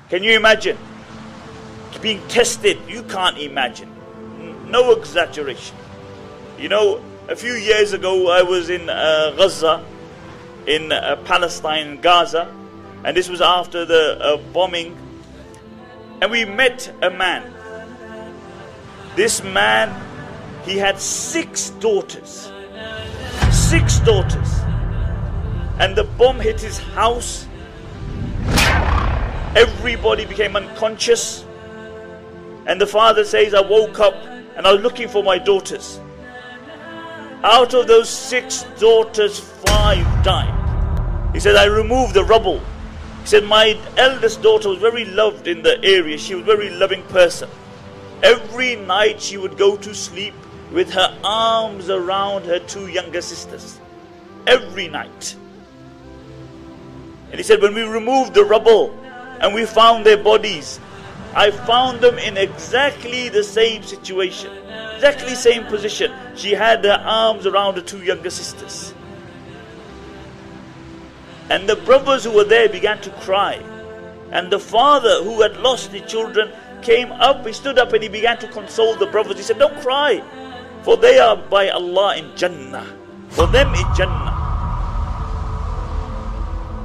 Can you imagine? Being tested, you can't imagine. No exaggeration. You know, a few years ago I was in Gaza, in Palestine, Gaza, and this was after the bombing, and we met a man. This man, he had 6 daughters. 6 daughters. And the bomb hit his house. Everybody became unconscious. And the father says, I woke up and I was looking for my daughters. Out of those 6 daughters, 5 died. He said, I removed the rubble. He said, my eldest daughter was very loved in the area. She was a very loving person. Every night she would go to sleep with her arms around her 2 younger sisters. Every night. And he said, when we removed the rubble and we found their bodies, I found them in exactly the same situation, exactly same position. She had her arms around her 2 younger sisters. And the brothers who were there began to cry. And the father who had lost the children came up, he stood up and he began to console the brothers. He said, don't cry, for they are by Allah in Jannah. For them in Jannah.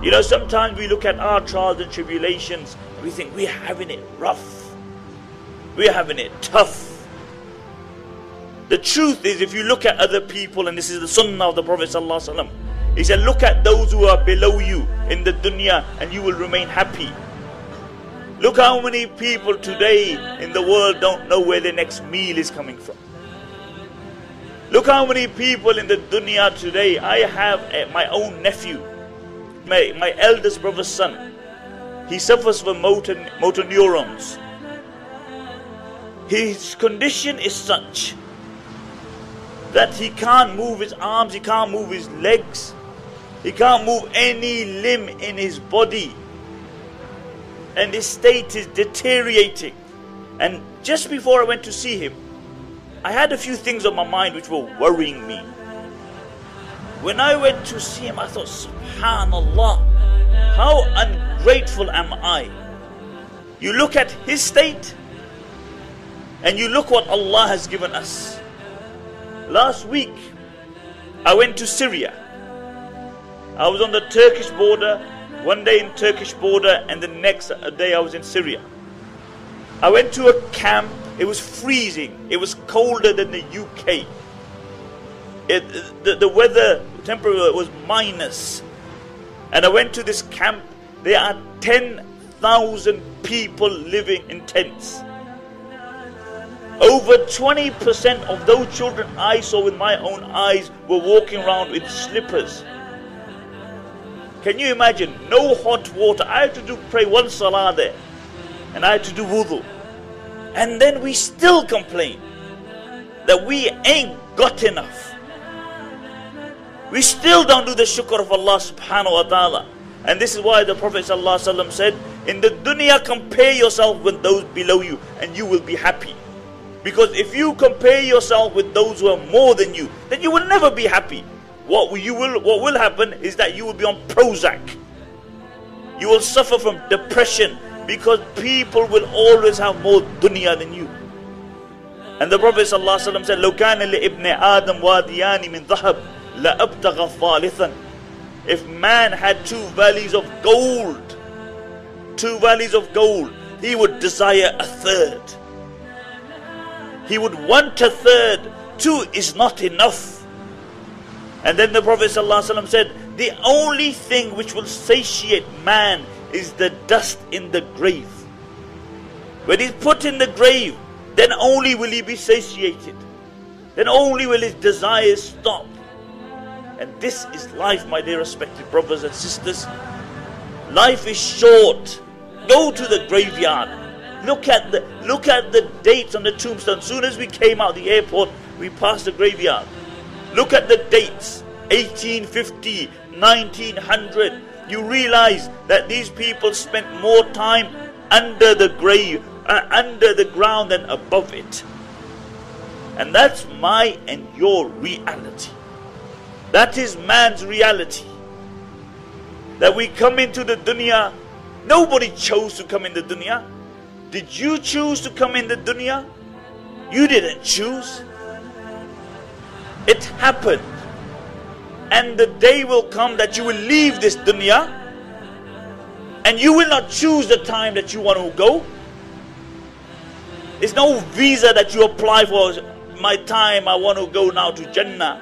You know, sometimes we look at our trials and tribulations, we think we're having it rough. We're having it tough. The truth is, if you look at other people, and this is the sunnah of the Prophet ﷺ, he said, look at those who are below you in the dunya and you will remain happy. Look how many people today in the world don't know where their next meal is coming from. Look how many people in the dunya today. I have my own nephew, my eldest brother's son. He suffers from motor neurons. His condition is such that he can't move his arms, he can't move his legs, he can't move any limb in his body. And his state is deteriorating. And just before I went to see him, I had a few things on my mind which were worrying me. When I went to see him, I thought, Subhanallah, how ungrateful am I? You look at his state and you look what Allah has given us. Last week I went to Syria. I was on the Turkish border, one day in Turkish border and the next day I was in Syria. I went to a camp. It was freezing. It was colder than the UK. The weather temperature was minus. And I went to this camp. There are 10,000 people living in tents. Over 20% of those children I saw with my own eyes were walking around with slippers. Can you imagine? No hot water. I had to pray 1 salah there. And I had to do wudu. And then we still complain that we ain't got enough. We still don't do the shukr of Allah subhanahu wa ta'ala. And this is why the Prophet ﷺ said, in the dunya compare yourself with those below you and you will be happy. Because if you compare yourself with those who are more than you, then you will never be happy. What will happen is that you will be on Prozac. You will suffer from depression because people will always have more dunya than you. And the Prophet ﷺ said, لو كان لابن آدم واديان من ذهب لأبتغى ثالثا. If man had 2 valleys of gold, 2 valleys of gold, he would desire a third. He would want a third. 2 is not enough. And then the Prophet ﷺ said, the only thing which will satiate man is the dust in the grave. When he's put in the grave, then only will he be satiated. Then only will his desires stop. And this is life, my dear respected brothers and sisters. Life is short. Go to the graveyard. Look at the dates on the tombstone. As soon as we came out of the airport, we passed the graveyard. Look at the dates. 1850, 1900. You realize that these people spent more time under the grave, under the ground than above it. And that's my and your reality. That is man's reality. That we come into the dunya Nobody chose to come in the dunya. Did you choose to come in the dunya? You didn't choose. It happened. And the day will come that you will leave this dunya, and you will not choose the time that you want to go. It's no visa that you apply for. My time, I want to go now to Jannah.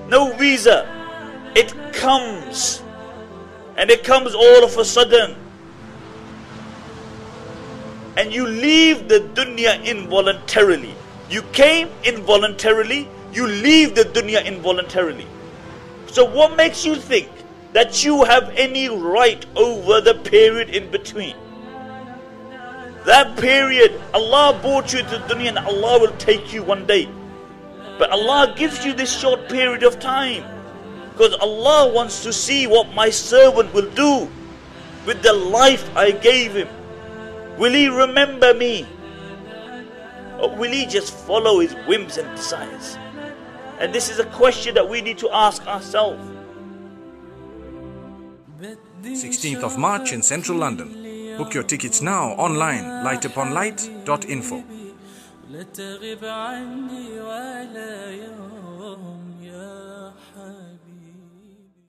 No visa. It comes. And it comes all of a sudden. And you leave the dunya involuntarily. You came involuntarily. You leave the dunya involuntarily. So what makes you think that you have any right over the period in between? That period, Allah brought you to the dunya and Allah will take you one day. But Allah gives you this short period of time because Allah wants to see what my servant will do with the life I gave him. Will he remember me? Or will he just follow his whims and desires? And this is a question that we need to ask ourselves. 16th of March in central London. Book your tickets now online, lightuponlight.info.